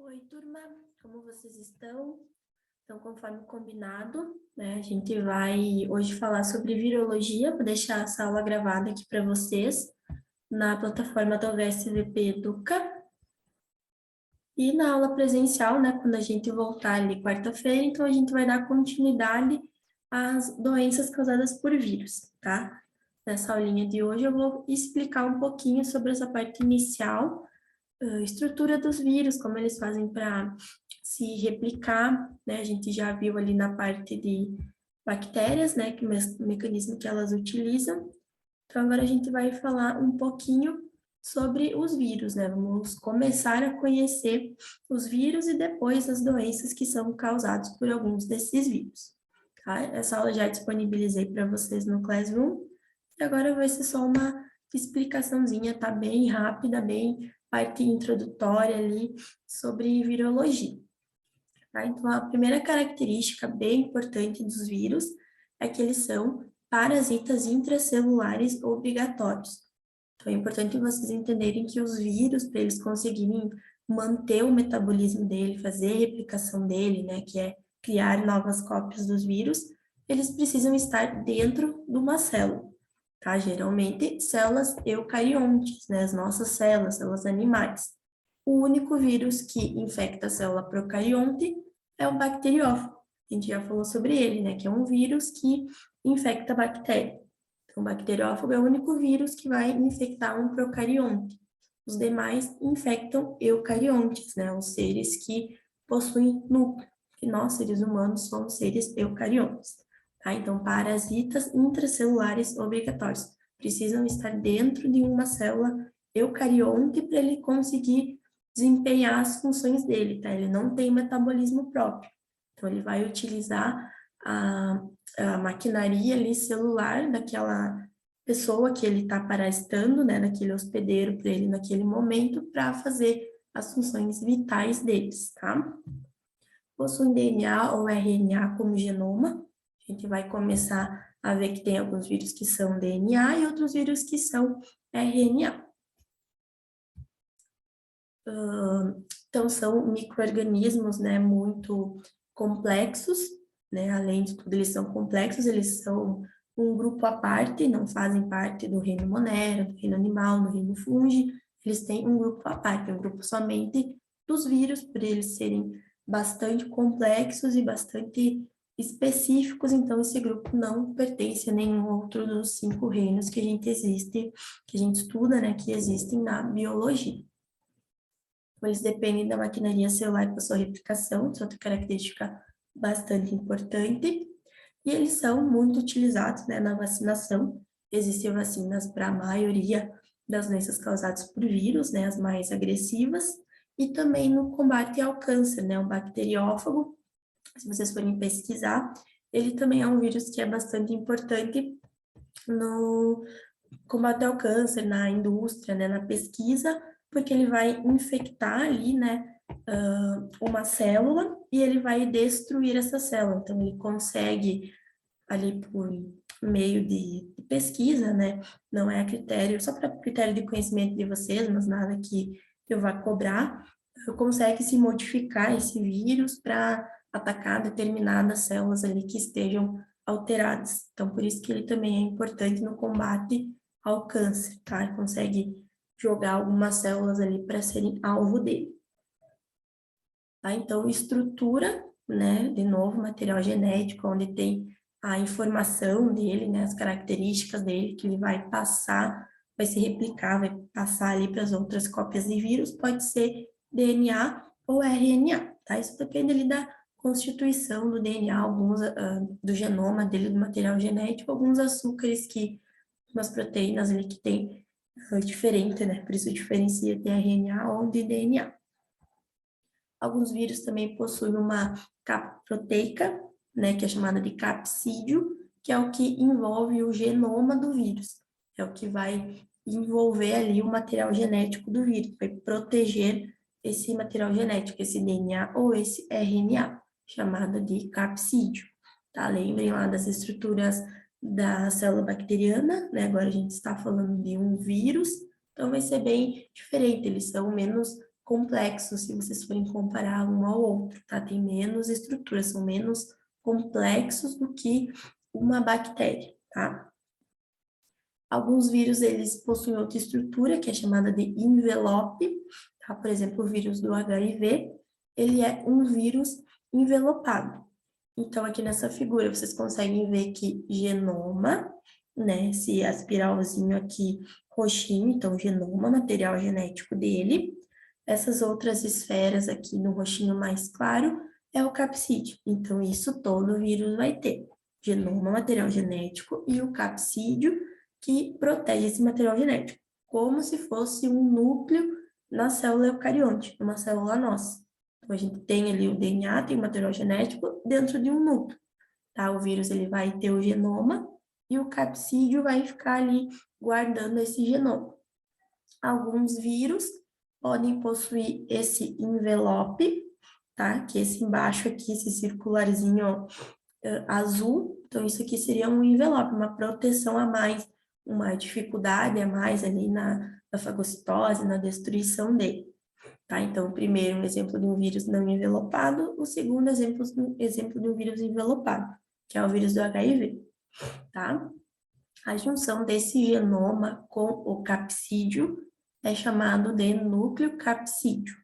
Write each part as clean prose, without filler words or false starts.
Oi, turma, como vocês estão? Então, conforme combinado, né, a gente vai hoje falar sobre virologia. Vou deixar essa aula gravada aqui para vocês na plataforma da UVSVP Educa. E na aula presencial, né, quando a gente voltar ali quarta-feira, então a gente vai dar continuidade às doenças causadas por vírus, tá? Nessa aulinha de hoje eu vou explicar um pouquinho sobre essa parte inicial, estrutura dos vírus, como eles fazem para se replicar, né? A gente já viu ali na parte de bactérias, né? Que o mecanismo que elas utilizam. Então, agora a gente vai falar um pouquinho sobre os vírus, né? Vamos começar a conhecer os vírus e depois as doenças que são causadas por alguns desses vírus, tá? Essa aula já disponibilizei para vocês no Classroom, e agora vai ser só uma explicaçãozinha, tá? Bem rápida, bem parte introdutória ali sobre virologia, tá? Então, a primeira característica bem importante dos vírus é que eles são parasitas intracelulares obrigatórios. Então, é importante vocês entenderem que os vírus, para eles conseguirem manter o metabolismo dele, fazer a replicação dele, né, que é criar novas cópias dos vírus, eles precisam estar dentro de uma célula, tá? Geralmente, células eucariontes, né, as nossas células, células animais. O único vírus que infecta a célula procarionte é o bacteriófago. A gente já falou sobre ele, né, que é um vírus que infecta a bactéria. Então, o bacteriófago é o único vírus que vai infectar um procarionte. Os demais infectam eucariontes, né? Os seres que possuem núcleo. E nós, seres humanos, somos seres eucariontes. Tá? Então, parasitas intracelulares obrigatórios. Precisam estar dentro de uma célula eucarionte para ele conseguir desempenhar as funções dele, tá? Ele não tem metabolismo próprio. Então, ele vai utilizar a maquinaria ali celular daquela pessoa que ele está parasitando, né, daquele hospedeiro para ele naquele momento, para fazer as funções vitais deles, tá? Possuem DNA ou RNA como genoma. A gente vai começar a ver que tem alguns vírus que são DNA e outros vírus que são RNA. Então, são micro-organismos, né, muito complexos, né, além de tudo, eles são complexos, eles são um grupo à parte, não fazem parte do reino Monera, do reino animal, do reino fungi, eles têm um grupo à parte, um grupo somente dos vírus, por eles serem bastante complexos e bastante específicos, então esse grupo não pertence a nenhum outro dos 5 reinos que a gente existe, que a gente estuda, né, que existem na biologia. Eles dependem da maquinaria celular para sua replicação, isso é outra característica bastante importante, e eles são muito utilizados, né, na vacinação. Existem vacinas para a maioria das doenças causadas por vírus, né, as mais agressivas, e também no combate ao câncer, né, o bacteriófago, se vocês forem pesquisar, ele também é um vírus que é bastante importante no combate ao câncer, na indústria, né, na pesquisa, porque ele vai infectar ali, né, uma célula e ele vai destruir essa célula. Então, ele consegue, ali por meio de pesquisa, né, não é a critério, só para critério de conhecimento de vocês, mas nada que eu vá cobrar, consegue se modificar esse vírus para atacar determinadas células ali que estejam alteradas. Então, por isso que ele também é importante no combate ao câncer, tá? Ele consegue jogar algumas células ali para serem alvo dele. Tá? Então, estrutura, né? De novo, material genético, onde tem a informação dele, né? As características dele que ele vai passar, vai se replicar, vai passar ali para as outras cópias de vírus, pode ser DNA ou RNA, tá? Isso depende ali da constituição do DNA, alguns do genoma dele, do material genético, alguns açúcares que, umas proteínas ali que tem diferente, né? Por isso diferencia de RNA ou de DNA. Alguns vírus também possuem uma capa proteica, né, que é chamada de capsídio, que é o que envolve o genoma do vírus. É o que vai envolver ali o material genético do vírus, vai proteger esse material genético, esse DNA ou esse RNA, chamada de capsídio. Tá? Lembrem lá das estruturas da célula bacteriana, né? Agora a gente está falando de um vírus, então vai ser bem diferente, eles são menos complexos, se vocês forem comparar um ao outro, tá? Tem menos estrutura, são menos complexos do que uma bactéria, tá? Alguns vírus, eles possuem outra estrutura, que é chamada de envelope, tá? Por exemplo, o vírus do HIV, ele é um vírus envelopado. Então, aqui nessa figura, vocês conseguem ver que genoma, né? Esse aspiralzinho aqui roxinho, então genoma, material genético dele. Essas outras esferas aqui no roxinho mais claro é o capsídeo. Então, isso todo vírus vai ter. Genoma, material genético e o capsídeo, que protege esse material genético, como se fosse um núcleo na célula eucarionte, numa célula nossa. Então, a gente tem ali o DNA, tem o material genético dentro de um núcleo, tá? O vírus, ele vai ter o genoma e o capsídeo vai ficar ali guardando esse genoma. Alguns vírus podem possuir esse envelope, tá? Que esse embaixo aqui, esse circularzinho azul, então isso aqui seria um envelope, uma proteção a mais, uma dificuldade a mais ali na fagocitose, na destruição dele, tá? Então, o primeiro, um exemplo de um vírus não envelopado, o segundo exemplo de um vírus envelopado, que é o vírus do HIV, tá? A junção desse genoma com o capsídeo é chamado de núcleo capsídeo,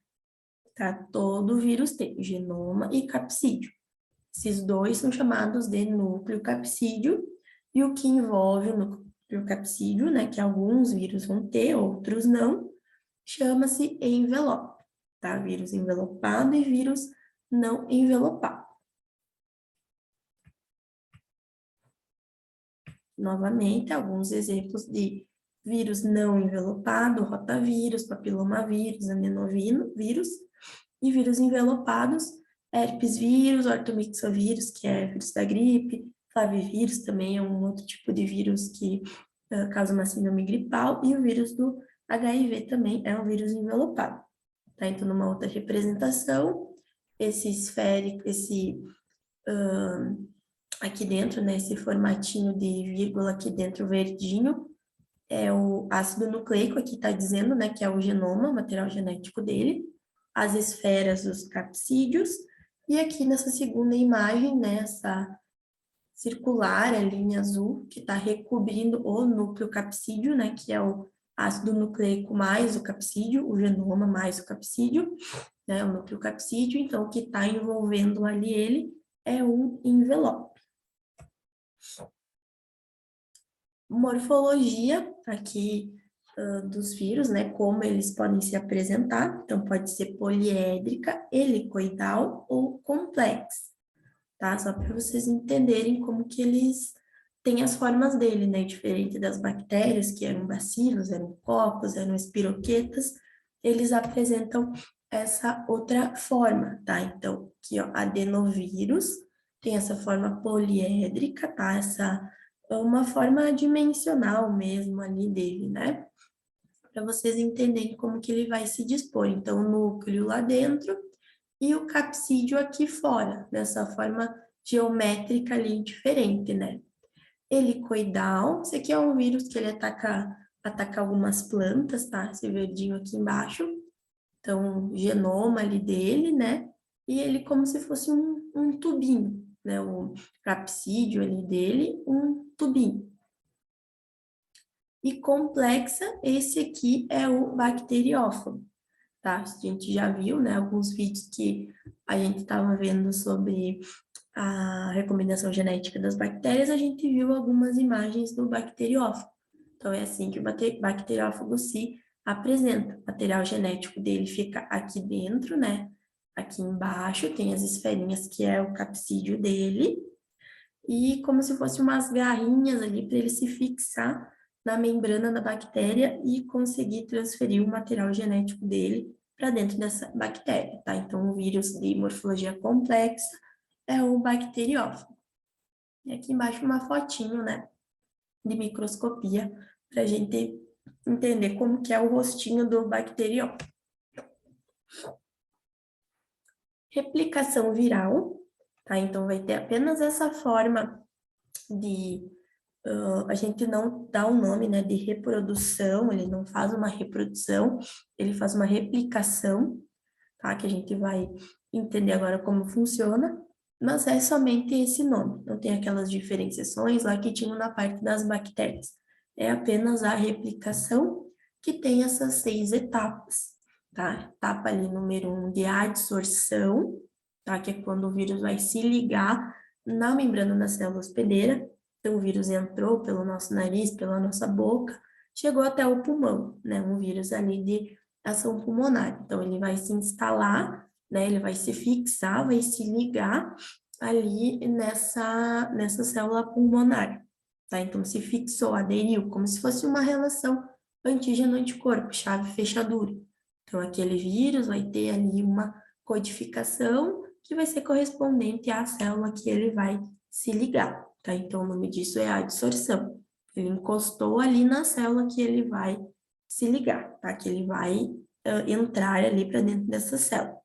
tá? Todo vírus tem genoma e capsídeo. Esses dois são chamados de núcleo capsídeo, e o que envolve o núcleo capsídeo, né, que alguns vírus vão ter, outros não, chama-se envelope, tá? Vírus envelopado e vírus não envelopado. Novamente, alguns exemplos de vírus não envelopado, rotavírus, papilomavírus, adenovírus, e vírus envelopados, herpes vírus, ortomixovírus, que é vírus da gripe, flavivírus também é um outro tipo de vírus que causa uma síndrome gripal, e o vírus do HIV também é um vírus envelopado. Tá? Então, numa outra representação, esse esférico, aqui dentro, né, esse formatinho de vírgula aqui dentro, verdinho, é o ácido nucleico, aqui está dizendo, né, que é o genoma, o material genético dele, as esferas, os capsídeos, e aqui nessa segunda imagem, né, essa circular, a linha azul, que está recobrindo o núcleo capsídeo, né, que é o ácido nucleico mais o capsídeo, o genoma mais o capsídeo, né, o núcleo capsídeo, então o que está envolvendo ali ele é um envelope. Morfologia aqui dos vírus, né, como eles podem se apresentar, então pode ser poliédrica, helicoidal ou complexa, tá? Só para vocês entenderem como que eles têm as formas dele, né, diferente das bactérias, que eram bacilos, eram cocos, eram espiroquetas, eles apresentam essa outra forma, tá? Então, aqui, ó, adenovírus tem essa forma poliédrica, tá? Essa é uma forma dimensional mesmo ali dele, né? Para vocês entenderem como que ele vai se dispor. Então, o núcleo lá dentro e o capsídeo aqui fora, dessa forma geométrica ali diferente, né? Helicoidal, esse aqui é um vírus que ele ataca algumas plantas, tá? Esse verdinho aqui embaixo. Então, genoma ali dele, né? E ele como se fosse um tubinho, né? O capsídeo ali dele, um tubinho. E complexa, esse aqui é o bacteriófago, tá? A gente já viu, né? Alguns vídeos que a gente estava vendo sobre a recombinação genética das bactérias, a gente viu algumas imagens do bacteriófago. Então, é assim que o bacteriófago se apresenta. O material genético dele fica aqui dentro, né? Aqui embaixo tem as esferinhas, que é o capsídeo dele, e como se fosse umas garrinhas ali para ele se fixar na membrana da bactéria e conseguir transferir o material genético dele para dentro dessa bactéria, tá? Então, o vírus de morfologia complexa é o bacteriófago. E aqui embaixo uma fotinho, né, de microscopia, para a gente entender como que é o rostinho do bacteriófago. Replicação viral, tá? Então, vai ter apenas essa forma de a gente não dá o nome, né, de reprodução, ele não faz uma reprodução, ele faz uma replicação, tá? Que a gente vai entender agora como funciona, mas é somente esse nome, não tem aquelas diferenciações lá que tinham na parte das bactérias. É apenas a replicação que tem essas 6 etapas, tá? Etapa ali número 1 de adsorção, tá? Que é quando o vírus vai se ligar na membrana da célula hospedeira. Então, o vírus entrou pelo nosso nariz, pela nossa boca, chegou até o pulmão, né? Um vírus ali de ação pulmonar. Então, ele vai se instalar, né? Ele vai se fixar, vai se ligar ali nessa célula pulmonar, tá? Então, se fixou, aderiu, como se fosse uma relação antígeno-anticorpo, chave-fechadura. Então, aquele vírus vai ter ali uma codificação que vai ser correspondente à célula que ele vai se ligar, tá? Então, o nome disso é adsorção. Ele encostou ali na célula que ele vai se ligar, tá? Que ele vai entrar ali para dentro dessa célula.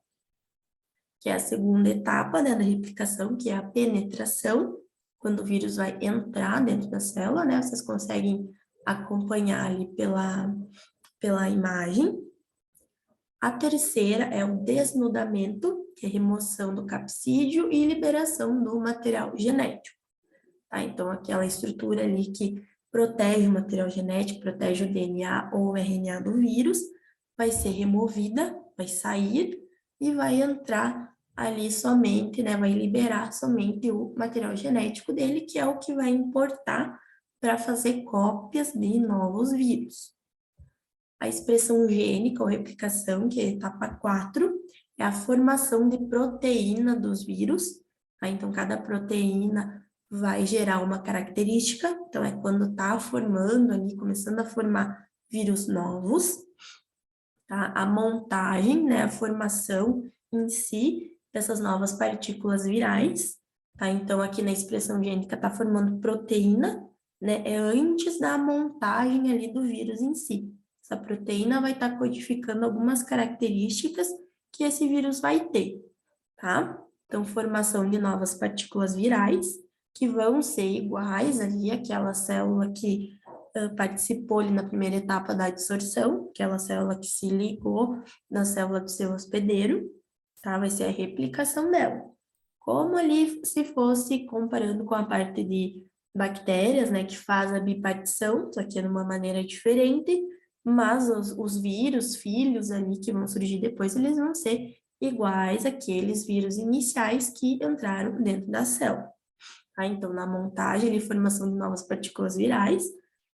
Que é a segunda etapa, né, da replicação, que é a penetração, quando o vírus vai entrar dentro da célula, né? Vocês conseguem acompanhar ali pela imagem. A terceira é o desnudamento, que é remoção do capsídeo e liberação do material genético, tá? Então, aquela estrutura ali que protege o material genético, protege o DNA ou o RNA do vírus, vai ser removida, vai sair e vai entrar ali somente, né? Vai liberar somente o material genético dele, que é o que vai importar para fazer cópias de novos vírus. A expressão gênica ou replicação, que é a etapa 4, é a formação de proteína dos vírus, tá? Então, cada proteína vai gerar uma característica, então é quando está formando ali, começando a formar vírus novos, tá? A montagem, né, a formação em si dessas novas partículas virais, tá? Então, aqui na expressão gênica está formando proteína, né, é antes da montagem ali do vírus em si. Essa proteína vai estar codificando algumas características que esse vírus vai ter, tá? Então, formação de novas partículas virais, que vão ser iguais ali àquela célula que participou ali na primeira etapa da adsorção, aquela célula que se ligou na célula do seu hospedeiro, tá? Vai ser a replicação dela. Como ali se fosse comparando com a parte de bactérias, né, que faz a bipartição, só que é de uma maneira diferente, mas os vírus, filhos ali que vão surgir depois, eles vão ser iguais àqueles vírus iniciais que entraram dentro da célula. Tá? Então, na montagem e formação de novas partículas virais,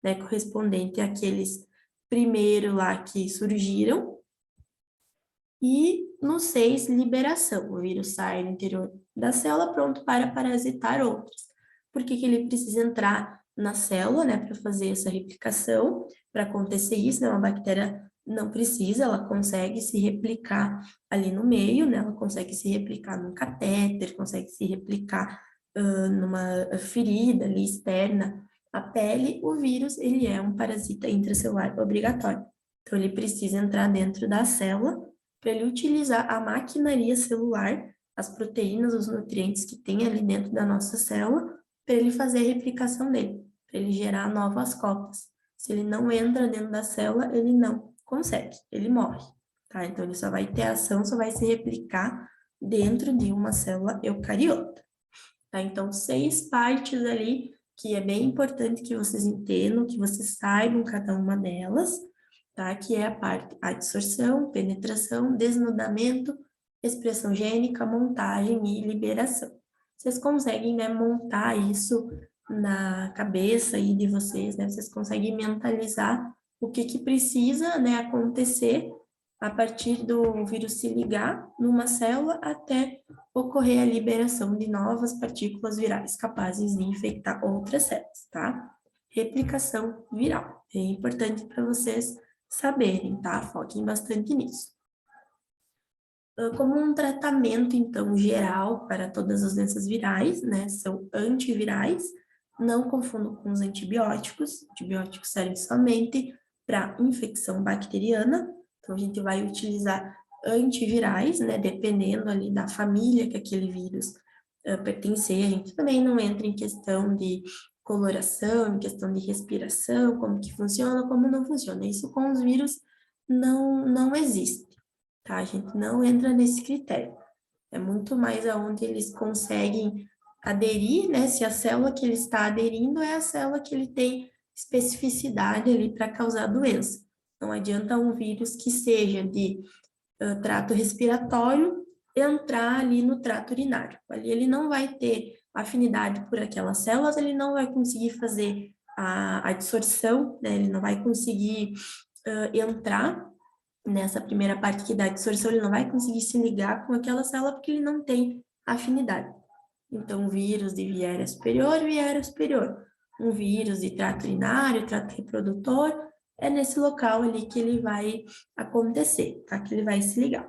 né, correspondente àqueles primeiro lá que surgiram, e no 6, liberação. O vírus sai do interior da célula pronto para parasitar outros. Por que ele precisa entrar na célula, né, para fazer essa replicação? Para acontecer isso, né, uma bactéria não precisa, ela consegue se replicar ali no meio, né, ela consegue se replicar num catéter, consegue se replicar numa ferida ali externa à pele. O vírus, ele é um parasita intracelular obrigatório. Então, ele precisa entrar dentro da célula para ele utilizar a maquinaria celular, as proteínas, os nutrientes que tem ali dentro da nossa célula, para ele fazer a replicação dele, para ele gerar novas cópias. Se ele não entra dentro da célula, ele não consegue, ele morre, tá? Então, ele só vai ter ação, só vai se replicar dentro de uma célula eucariota, tá? Então, 6 partes ali que é bem importante que vocês entendam, que vocês saibam cada uma delas, tá? Que é a parte adsorção, penetração, desnudamento, expressão gênica, montagem e liberação. Vocês conseguem, né, montar isso na cabeça aí de vocês, né? Vocês conseguem mentalizar o que precisa, né, acontecer a partir do vírus se ligar numa célula até ocorrer a liberação de novas partículas virais capazes de infectar outras células, tá? Replicação viral. É importante para vocês saberem, tá? Foquem bastante nisso. Como um tratamento, então, geral para todas as doenças virais, né? São antivirais, não confundam com os antibióticos. Antibióticos servem somente para infecção bacteriana. Então, a gente vai utilizar antivirais, né? Dependendo ali da família que aquele vírus pertencer. A gente também não entra em questão de coloração, em questão de respiração, como que funciona, como não funciona. Isso com os vírus não existe, tá? A gente não entra nesse critério. É muito mais aonde eles conseguem aderir, né? Se a célula que ele está aderindo é a célula que ele tem especificidade ali para causar doença. Não adianta um vírus que seja de trato respiratório entrar ali no trato urinário. Ali ele não vai ter afinidade por aquelas células, ele não vai conseguir fazer a absorção, né? Ele não vai conseguir entrar nessa primeira parte que dá a absorção, ele não vai conseguir se ligar com aquela célula porque ele não tem afinidade. Então, vírus de viária superior. Um vírus de trato urinário, trato reprodutor, é nesse local ali que ele vai acontecer, tá? Que ele vai se ligar.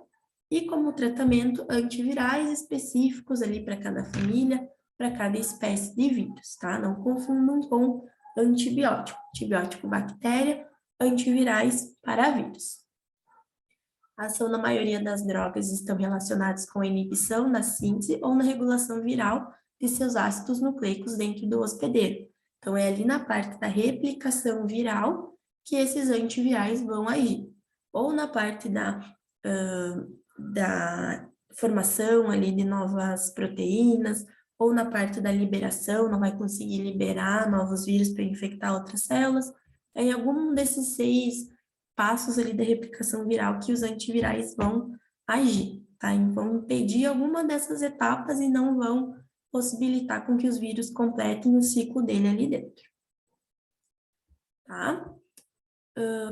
E como tratamento, antivirais específicos ali para cada família, para cada espécie de vírus, tá? Não confundam com antibiótico. Antibiótico bactéria, antivirais para vírus. A ação na maioria das drogas estão relacionadas com a inibição na síntese ou na regulação viral de seus ácidos nucleicos dentro do hospedeiro. Então, é ali na parte da replicação viral que esses antivirais vão agir. Ou na parte da formação ali de novas proteínas, ou na parte da liberação, não vai conseguir liberar novos vírus para infectar outras células. Em algum desses 6 passos ali da replicação viral que os antivirais vão agir, tá? E vão impedir alguma dessas etapas e não vão possibilitar com que os vírus completem o ciclo dele ali dentro, tá?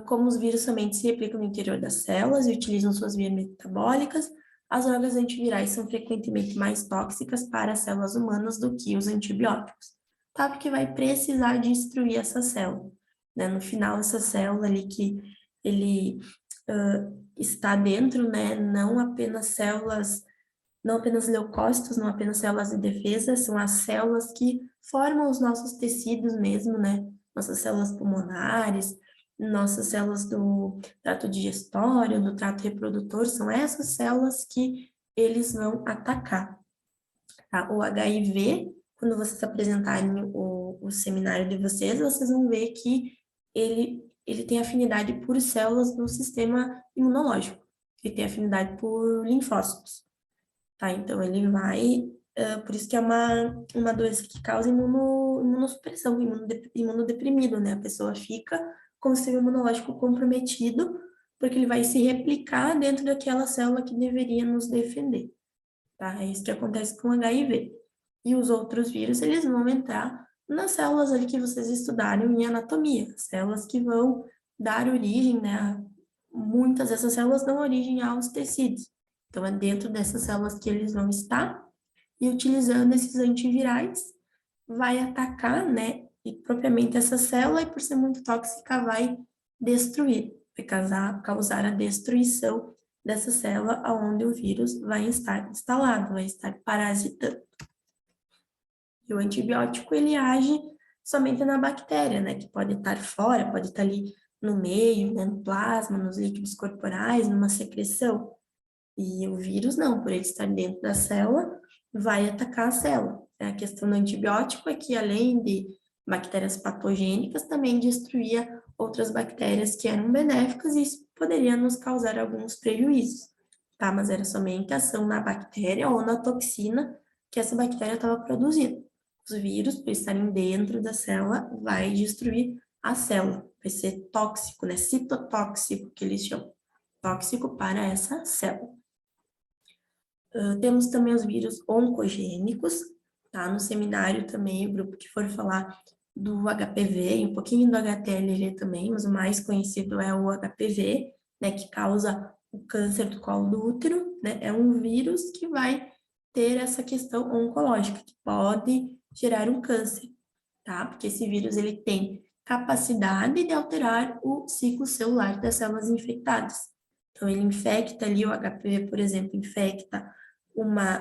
Como os vírus somente se replicam no interior das células e utilizam suas vias metabólicas, as drogas antivirais são frequentemente mais tóxicas para as células humanas do que os antibióticos, tá? Porque vai precisar destruir essa célula, né? No final, essa célula ali que ele está dentro, né? Não apenas leucócitos, não apenas células de defesa, são as células que formam os nossos tecidos mesmo, né? Nossas células pulmonares, nossas células do trato digestório, do trato reprodutor, são essas células que eles vão atacar, tá? O HIV, quando vocês apresentarem o seminário de vocês vão ver que ele tem afinidade por células do sistema imunológico, ele tem afinidade por linfócitos, tá? Então, ele vai... por isso que é uma doença que causa imunossupressão, imunodeprimido, né? A pessoa fica com o sistema imunológico comprometido, porque ele vai se replicar dentro daquela célula que deveria nos defender, tá? É isso que acontece com o HIV. E os outros vírus, eles vão entrar nas células ali que vocês estudaram em anatomia, células que vão dar origem, né? Muitas dessas células dão origem aos tecidos. Então, é dentro dessas células que eles vão estar, e utilizando esses antivirais, vai atacar, né? E propriamente essa célula, e por ser muito tóxica, vai destruir, vai causar a destruição dessa célula onde o vírus vai estar instalado, vai estar parasitando. E o antibiótico, ele age somente na bactéria, né? Que pode estar fora, pode estar ali no meio, né? No plasma, nos líquidos corporais, numa secreção. E o vírus não, por ele estar dentro da célula, vai atacar a célula. A questão do antibiótico é que, além de bactérias patogênicas, também destruía outras bactérias que eram benéficas e isso poderia nos causar alguns prejuízos, tá? Mas era somente a ação na bactéria ou na toxina que essa bactéria estava produzindo. Os vírus, por estarem dentro da célula, vai destruir a célula. Vai ser tóxico, né? Citotóxico, que eles chamam. Tóxico para essa célula. Temos também os vírus oncogênicos, tá? No seminário também, o grupo que for falar do HPV e um pouquinho do HTLV também, mas o mais conhecido é o HPV, né? Que causa o câncer do colo do útero, né? É um vírus que vai ter essa questão oncológica, que pode gerar um câncer, tá? Porque esse vírus, ele tem capacidade de alterar o ciclo celular das células infectadas. Então, ele infecta ali, o HPV, por exemplo, infecta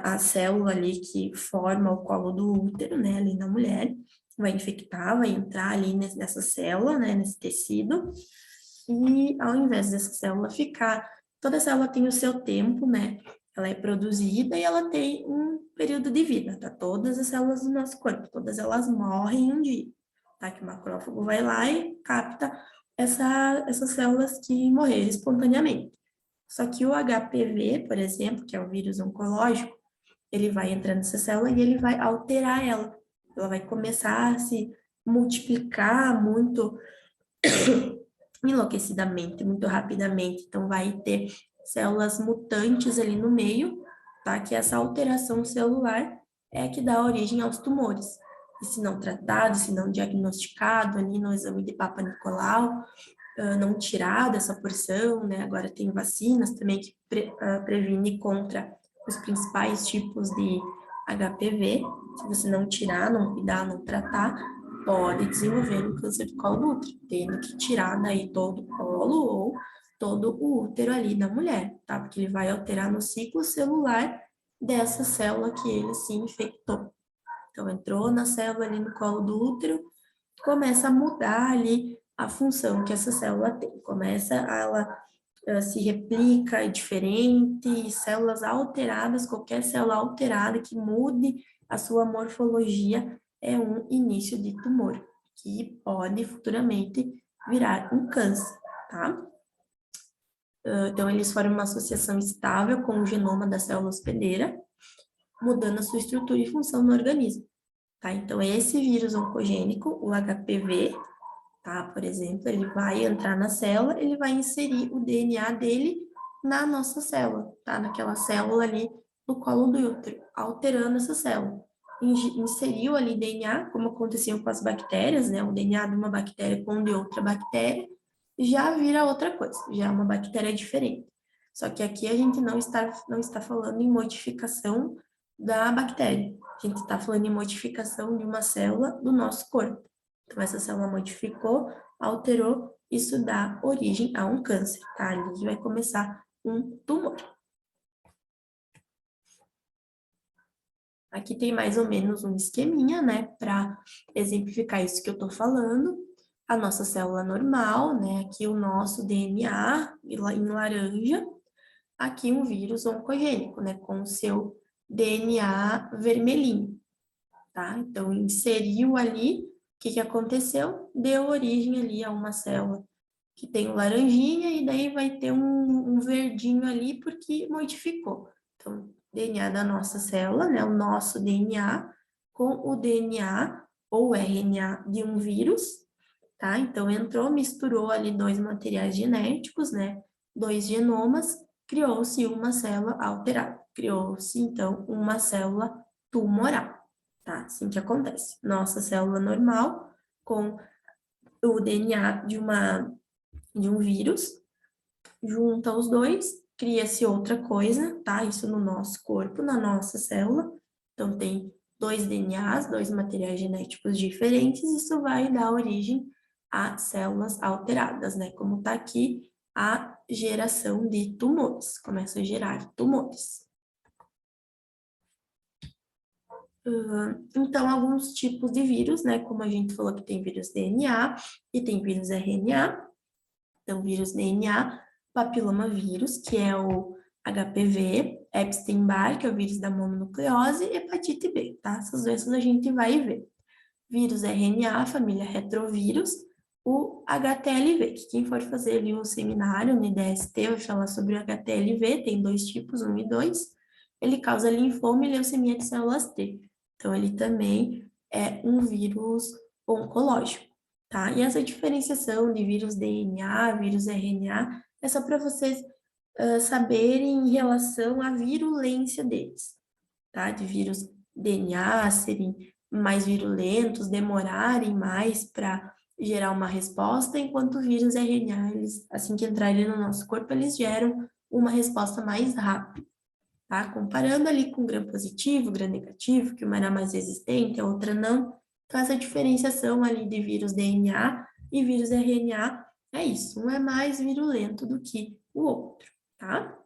a célula ali que forma o colo do útero, né, ali na mulher, vai infectar, vai entrar ali nessa célula, né, nesse tecido, e ao invés dessa célula ficar, toda célula tem o seu tempo, né, ela é produzida e ela tem um período de vida, tá? Todas as células do nosso corpo, todas elas morrem um dia, tá? Que o macrófago vai lá e capta essas células que morreram espontaneamente. Só que o HPV, por exemplo, que é o vírus oncológico, ele vai entrar nessa célula e ele vai alterar ela. Ela vai começar a se multiplicar muito enlouquecidamente, muito rapidamente. Então, vai ter células mutantes ali no meio, tá? Que essa alteração celular é que dá origem aos tumores. E se não tratado, se não diagnosticado ali no exame de Papa Nicolau, não tirado essa porção, né? Agora tem vacinas também que previne contra os principais tipos de HPV. Se você não tirar, não cuidar, não tratar, pode desenvolver um câncer de colo do útero, tendo que tirar daí todo o colo ou todo o útero ali da mulher, tá? Porque ele vai alterar no ciclo celular dessa célula que ele se infectou. Então, entrou na célula ali no colo do útero, começa a mudar ali a função que essa célula tem. Começa ela se replica diferente, células alteradas, qualquer célula alterada que mude a sua morfologia é um início de tumor, que pode futuramente virar um câncer, tá? Então, eles formam uma associação estável com o genoma da célula hospedeira, mudando a sua estrutura e função no organismo, tá? Então, esse vírus oncogênico, o HPV, tá? Por exemplo, ele vai entrar na célula, ele vai inserir o DNA dele na nossa célula, tá? Naquela célula ali do colo do útero, alterando essa célula. Inseriu ali DNA, como acontecia com as bactérias, né? O DNA de uma bactéria com de outra bactéria, já vira outra coisa, já é uma bactéria diferente. Só que aqui a gente não está falando em modificação da bactéria, a gente está falando em modificação de uma célula do nosso corpo. Então, essa célula modificou, alterou, isso dá origem a um câncer, tá? Ali vai começar um tumor. Aqui tem mais ou menos um esqueminha, né, para exemplificar isso que eu tô falando. A nossa célula normal, né, aqui o nosso DNA em laranja, aqui um vírus oncogênico, né, com o seu DNA vermelhinho, tá? Então, inseriu ali, o que que aconteceu? Deu origem ali a uma célula que tem o laranjinha e daí vai ter um verdinho ali porque modificou. Então, DNA da nossa célula, né, o nosso DNA com o DNA ou RNA de um vírus, tá? Então, entrou, misturou ali dois materiais genéticos, né, dois genomas, criou-se uma célula alterada. Criou-se, então, uma célula tumoral, tá? Assim que acontece. Nossa célula normal com o DNA de um vírus, junta os dois, cria-se outra coisa, tá? Isso no nosso corpo, na nossa célula. Então, tem dois DNAs, dois materiais genéticos diferentes, isso vai dar origem a células alteradas, né? Como tá aqui, a geração de tumores, começa a gerar tumores. Então, alguns tipos de vírus, né? Como a gente falou que tem vírus DNA e tem vírus RNA. Então, vírus DNA, papilomavírus, que é o HPV, Epstein-Barr, que é o vírus da mononucleose, e hepatite B, tá? Essas doenças a gente vai ver. Vírus RNA, família retrovírus, o HTLV, que quem for fazer ali o seminário no IDST vai falar sobre o HTLV, tem dois tipos, 1 e 2. Ele causa linfoma e leucemia de células T. Então, ele também é um vírus oncológico, tá? E essa diferenciação de vírus DNA, vírus RNA, é só para vocês saberem em relação à virulência deles, tá? De vírus DNA serem mais virulentos, demorarem mais para gerar uma resposta, enquanto o vírus RNA, eles, assim que entrarem no nosso corpo, eles geram uma resposta mais rápida, tá? Comparando ali com gram positivo, gram negativo, que uma era mais resistente, a outra não. Então, essa diferenciação ali de vírus DNA e vírus RNA é isso, um é mais virulento do que o outro, tá?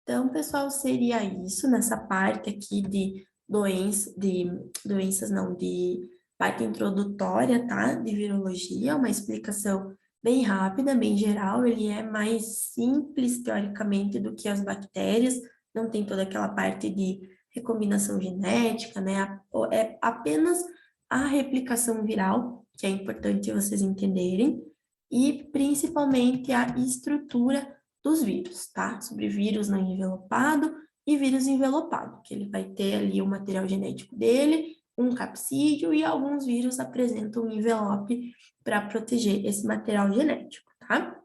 Então, pessoal, seria isso nessa parte aqui de doenças não, de parte introdutória, tá? De virologia, uma explicação bem rápida, bem geral, ele é mais simples, teoricamente, do que as bactérias, não tem toda aquela parte de recombinação genética, né? É apenas a replicação viral, que é importante vocês entenderem, e principalmente a estrutura dos vírus, tá? Sobre vírus não envelopado e vírus envelopado, que ele vai ter ali o material genético dele, um capsídeo e alguns vírus apresentam um envelope para proteger esse material genético, tá?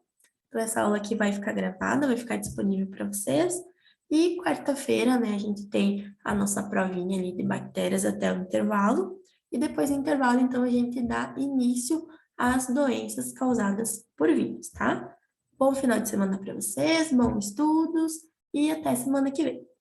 Então, essa aula aqui vai ficar gravada, vai ficar disponível para vocês. E quarta-feira, né, a gente tem a nossa provinha ali de bactérias até o intervalo. E depois do intervalo, então, a gente dá início às doenças causadas por vírus, tá? Bom final de semana para vocês, bons estudos e até semana que vem.